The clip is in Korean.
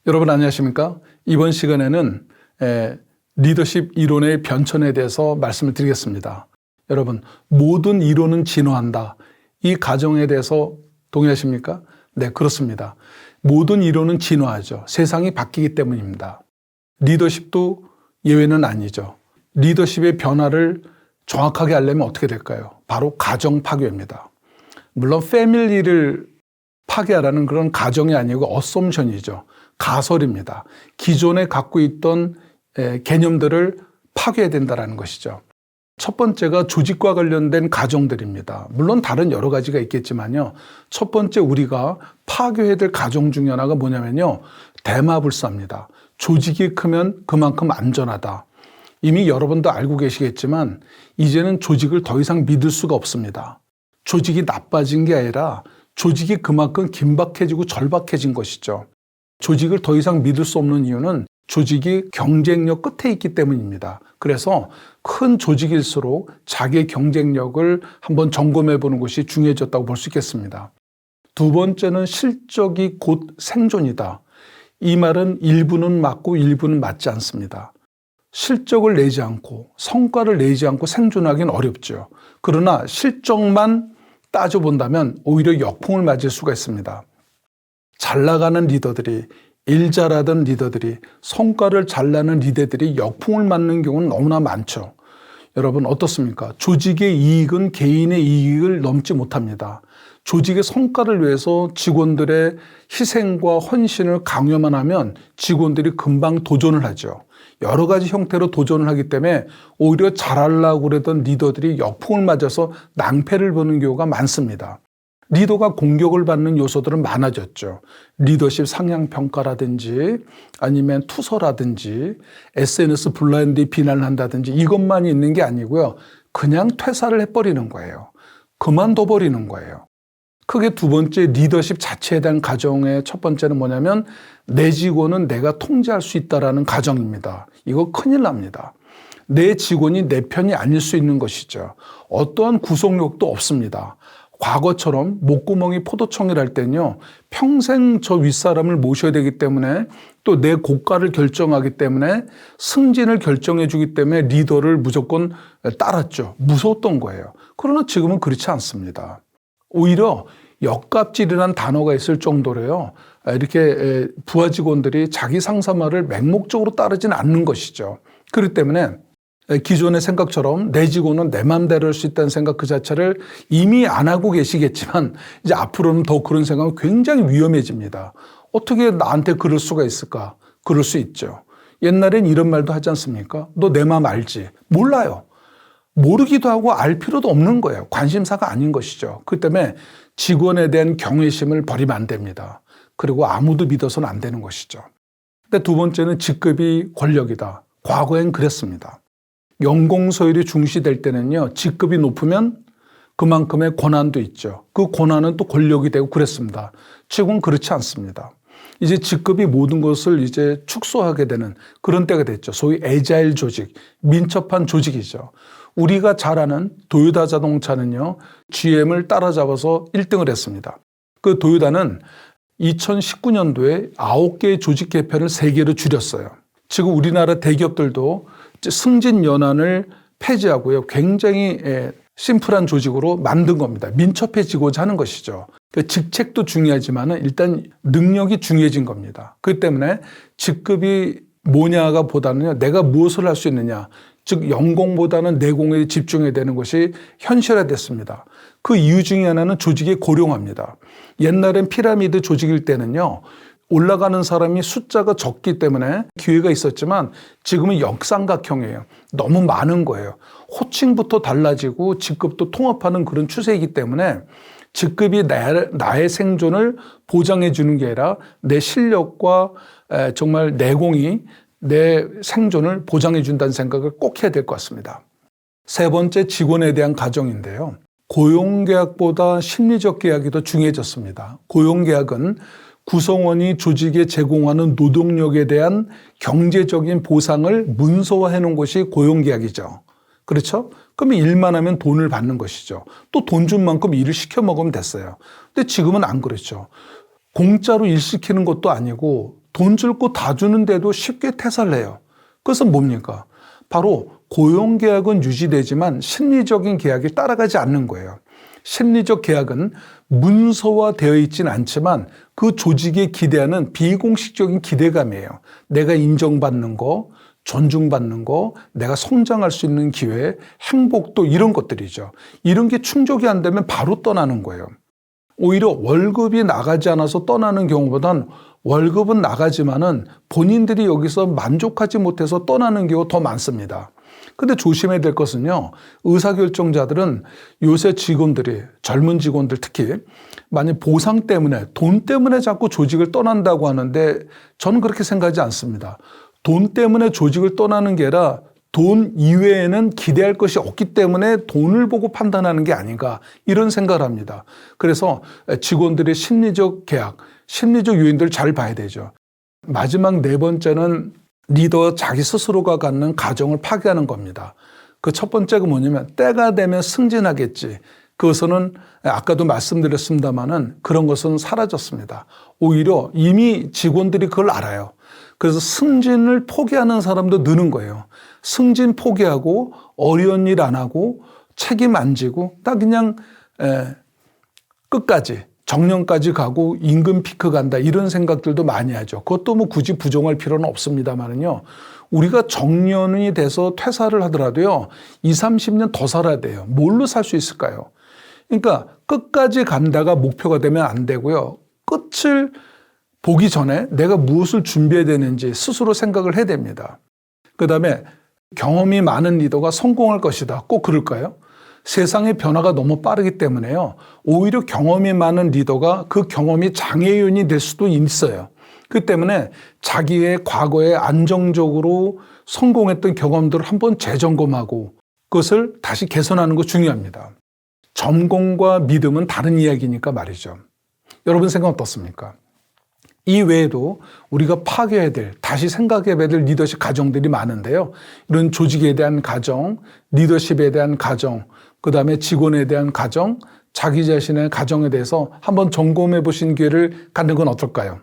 여러분 안녕하십니까? 이번 시간에는 리더십 이론의 변천에 대해서 말씀을 드리겠습니다. 여러분, 모든 이론은 진화한다. 이 가정에 대해서 동의하십니까? 네, 그렇습니다. 모든 이론은 진화하죠. 세상이 바뀌기 때문입니다. 리더십도 예외는 아니죠. 리더십의 변화를 정확하게 하려면 어떻게 될까요? 바로 가정 파괴입니다. 물론 패밀리를 파괴하라는 그런 가정이 아니고 어썸션이죠. 가설입니다. 기존에 갖고 있던 개념들을 파괴해야 된다는 것이죠. 첫 번째가 조직과 관련된 가정들입니다. 물론 다른 여러 가지가 있겠지만요. 첫 번째 우리가 파괴해야 될 가정 중에 하나가 뭐냐면요. 대마불사입니다. 조직이 크면 그만큼 안전하다. 이미 여러분도 알고 계시겠지만 이제는 조직을 더 이상 믿을 수가 없습니다. 조직이 나빠진 게 아니라 조직이 그만큼 긴박해지고 절박해진 것이죠. 조직을 더 이상 믿을 수 없는 이유는 조직이 경쟁력 끝에 있기 때문입니다. 그래서 큰 조직일수록 자기의 경쟁력을 한번 점검해 보는 것이 중요해졌다고 볼 수 있겠습니다. 두 번째는 실적이 곧 생존이다. 이 말은 일부는 맞고 일부는 맞지 않습니다. 실적을 내지 않고 성과를 내지 않고 생존하기는 어렵죠. 그러나 실적만 따져본다면 오히려 역풍을 맞을 수가 있습니다. 잘 나가는 리더들이, 일 잘하던 리더들이, 성과를 잘 내는 리더들이 역풍을 맞는 경우는 너무나 많죠. 여러분 어떻습니까? 조직의 이익은 개인의 이익을 넘지 못합니다. 조직의 성과를 위해서 직원들의 희생과 헌신을 강요만 하면 직원들이 금방 도전을 하죠. 여러 가지 형태로 도전을 하기 때문에 오히려 잘하려고 그러던 리더들이 역풍을 맞아서 낭패를 보는 경우가 많습니다. 리더가 공격을 받는 요소들은 많아졌죠. 리더십 상향평가라든지 아니면 투서라든지 SNS 블라인드 비난을 한다든지 이것만 있는 게 아니고요. 그냥 퇴사를 해버리는 거예요. 그만둬버리는 거예요. 크게 두 번째 리더십 자체에 대한 가정의 첫 번째는 뭐냐면 내 직원은 내가 통제할 수 있다는 가정입니다. 이거 큰일 납니다. 내 직원이 내 편이 아닐 수 있는 것이죠. 어떠한 구속력도 없습니다. 과거처럼 목구멍이 포도청이랄 때는요. 평생 저 윗사람을 모셔야 되기 때문에 또 내 고가를 결정하기 때문에 승진을 결정해 주기 때문에 리더를 무조건 따랐죠. 무서웠던 거예요. 그러나 지금은 그렇지 않습니다. 오히려 역갑질이라는 단어가 있을 정도로요. 이렇게 부하 직원들이 자기 상사 말을 맹목적으로 따르지는 않는 것이죠. 그렇기 때문에 기존의 생각처럼 내 직원은 내 맘대로 할 수 있다는 생각 그 자체를 이미 안 하고 계시겠지만 이제 앞으로는 더 그런 생각은 굉장히 위험해집니다. 어떻게 나한테 그럴 수가 있을까? 그럴 수 있죠. 옛날엔 이런 말도 하지 않습니까? 너 내 맘 알지? 몰라요. 모르기도 하고 알 필요도 없는 거예요. 관심사가 아닌 것이죠. 그렇기 때문에 직원에 대한 경외심을 버리면 안 됩니다. 그리고 아무도 믿어서는 안 되는 것이죠. 근데 두 번째는 직급이 권력이다. 과거엔 그랬습니다. 연공서열이 중시될 때는요. 직급이 높으면 그만큼의 권한도 있죠. 그 권한은 또 권력이 되고 그랬습니다. 지금은 그렇지 않습니다. 이제 직급이 모든 것을 이제 축소하게 되는 그런 때가 됐죠. 소위 애자일 조직, 민첩한 조직이죠. 우리가 잘 아는 도요타 자동차는요. GM을 따라잡아서 1등을 했습니다. 그 도요타는 2019년도에 9개의 조직 개편을 3개로 줄였어요. 지금 우리나라 대기업들도 승진 연한을 폐지하고요. 굉장히 심플한 조직으로 만든 겁니다. 민첩해지고자 하는 것이죠. 직책도 중요하지만 일단 능력이 중요해진 겁니다. 그렇기 때문에 직급이 뭐냐가 보다는요. 내가 무엇을 할 수 있느냐. 즉 연공보다는 내공에 집중해야 되는 것이 현실화됐습니다. 그 이유 중에 하나는 조직이 고령화입니다. 옛날엔 피라미드 조직일 때는요. 올라가는 사람이 숫자가 적기 때문에 기회가 있었지만 지금은 역삼각형이에요. 너무 많은 거예요. 호칭부터 달라지고 직급도 통합하는 그런 추세이기 때문에 직급이 나의 생존을 보장해 주는 게 아니라 내 실력과 정말 내공이 내 생존을 보장해 준다는 생각을 꼭 해야 될 것 같습니다. 세 번째 직원에 대한 가정인데요. 고용계약보다 심리적 계약이 더 중요해졌습니다. 고용계약은 구성원이 조직에 제공하는 노동력에 대한 경제적인 보상을 문서화해 놓은 것이 고용계약이죠. 그렇죠? 그러면 일만 하면 돈을 받는 것이죠. 또 돈 준 만큼 일을 시켜 먹으면 됐어요. 근데 지금은 안 그렇죠. 공짜로 일 시키는 것도 아니고 돈 줄 거 다 주는데도 쉽게 퇴사를 해요. 그것은 뭡니까? 바로 고용계약은 유지되지만 심리적인 계약이 따라가지 않는 거예요. 심리적 계약은 문서화되어 있지는 않지만 그 조직에 기대하는 비공식적인 기대감이에요. 내가 인정받는 거, 존중받는 거, 내가 성장할 수 있는 기회, 행복도 이런 것들이죠. 이런 게 충족이 안 되면 바로 떠나는 거예요. 오히려 월급이 나가지 않아서 떠나는 경우보단 월급은 나가지만은 본인들이 여기서 만족하지 못해서 떠나는 경우가 더 많습니다. 근데 조심해야 될 것은요, 의사결정자들은 요새 직원들이, 젊은 직원들 특히 만약 보상 때문에, 돈 때문에 자꾸 조직을 떠난다고 하는데 저는 그렇게 생각하지 않습니다. 돈 때문에 조직을 떠나는 게 아니라 돈 이외에는 기대할 것이 없기 때문에 돈을 보고 판단하는 게 아닌가, 이런 생각을 합니다. 그래서 직원들의 심리적 계약, 심리적 요인들을 잘 봐야 되죠. 마지막 네 번째는 리더 자기 스스로가 갖는 가정을 파괴하는 겁니다. 그 첫 번째가 뭐냐면 때가 되면 승진하겠지. 그것은 아까도 말씀드렸습니다마는 그런 것은 사라졌습니다. 오히려 이미 직원들이 그걸 알아요. 그래서 승진을 포기하는 사람도 느는 거예요. 승진 포기하고 어려운 일 안 하고 책임 안 지고 딱 그냥 끝까지 정년까지 가고 임금 피크 간다, 이런 생각들도 많이 하죠. 그것도 뭐 굳이 부정할 필요는 없습니다만은요. 우리가 정년이 돼서 퇴사를 하더라도요, 20, 30년 더 살아야 돼요. 뭘로 살 수 있을까요? 그러니까 끝까지 간다가 목표가 되면 안 되고요. 끝을 보기 전에 내가 무엇을 준비해야 되는지 스스로 생각을 해야 됩니다. 그다음에 경험이 많은 리더가 성공할 것이다. 꼭 그럴까요? 세상의 변화가 너무 빠르기 때문에요. 오히려 경험이 많은 리더가 그 경험이 장애인이 될 수도 있어요. 그렇기 때문에 자기의 과거에 안정적으로 성공했던 경험들을 한번 재점검하고 그것을 다시 개선하는 거 중요합니다. 전공과 믿음은 다른 이야기니까 말이죠. 여러분 생각 어떻습니까? 이 외에도 우리가 파괴해야 될, 다시 생각해봐야 될 리더십 가정들이 많은데요. 이런 조직에 대한 가정, 리더십에 대한 가정, 그 다음에 직원에 대한 가정, 자기 자신의 가정에 대해서 한번 점검해 보신 기회를 갖는 건 어떨까요?